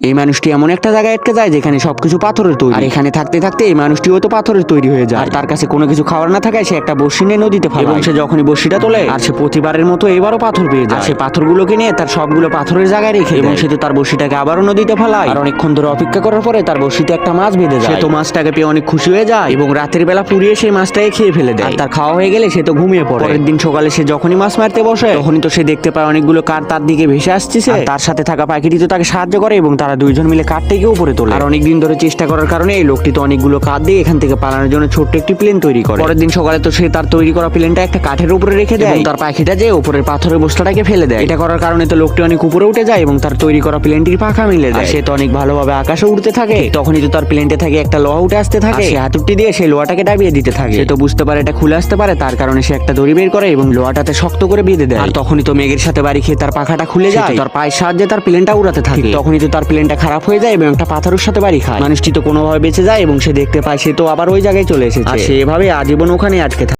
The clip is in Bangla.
এই মানুষটি এমন একটা জায়গায় আটকে যায় যেখানে সবকিছু পাথরের তৈরি। আর এখানে থাকতে থাকতে এই মানুষটিও তো পাথরের তৈরি হয়ে যায়। আর তার কাছে কোনো কিছু খাওয়ার না থাকায় সে একটা বড়শি নিয়ে নদীতে ফেলে। এবং সে যখনই বড়শিটা তোলে আর সে প্রতিবারের মতো এবারও পাথর পেয়ে যায়। সে পাথরগুলোকে নিয়ে তার সবগুলো পাথরের জায়গায় রেখে এবং সে তো তার বড়শিটাকে আবারও নদীতে ফেলায়। আর অনেকক্ষণ ধরে অপেক্ষা করার পরে তার বড়শিতে একটা মাছ বেঁধে যায়। সে তো মাছটাকে পেয়ে অনেক খুশি হয়ে যায় এবং রাতের বেলা পুড়িয়ে সেই মাছটাকে খেয়ে ফেলে দেয়। আর তার খাওয়া হয়ে গেলে সে তো ঘুমিয়ে পড়ে। পরের দিন সকালে সে যখনই মাছ মারতে বসে তখনই তো সে দেখতে পায় অনেকগুলো কাঠ তার দিকে ভেসে আসছে। তার সাথে থাকা পাখিটি তো তাকে সাহায্য করে এবং তারা দুইজন মিলে কাঠ থেকে উপরে তোলে। আর অনেকদিন ধরে চেষ্টা করার কারণে এই লোকটি তো অনেকগুলো কাঠ দিয়ে এখান থেকে পালানোর জন্য ছোট্ট একটি প্লেন তৈরি করে। পরের দিন সকালে তো সে তার তৈরি করা প্লেনটা একটা কাঠের উপরে রেখে দেয় এবং তার পাখিটা যে উপরের পাথরের বস্তাটাকে ফেলে দেয়। এটা করার কারণে তো লোকটি অনেক উপরে উঠে যায় এবং তার তৈরি করা প্লেনটির পাখা মিলে দেয়। সে তো অনেক ভালোভাবে আকাশে উঠতে থাকে। তখনই তো তার প্লেনটা থেকে একটা লোহা উঠে আসতে থাকে। সে হাতুড়ি দিয়ে সেই লোহাটাকে ডাবিয়ে দিতে থাকে। সে তো বুঝতে পারে এটা খুলে আসতে পারে, তার কারণে সে একটা দড়ি বের করে এবং লোহাটাতে শক্ত করে বেঁধে দেয়। আর তখনই তো মেঘের সাথে বাড়ি খেয়ে তার পাখাটা খুলে যায়। তার পায়ের সাহায্যে তার প্লেনটা উড়াতে থাকে। তখনই তো তার প্লেনটা খারাপ হয়ে যায় এবং একটা পাথরের সাথে বাড়ি খায়। মানুষটি তো কোনোভাবে বেঁচে যায় এবং সে দেখতে পায় সে তো আবার ওই জায়গায় চলে এসেছে। আর সে এভাবে আজীবন ওখানে আটকে থাকে।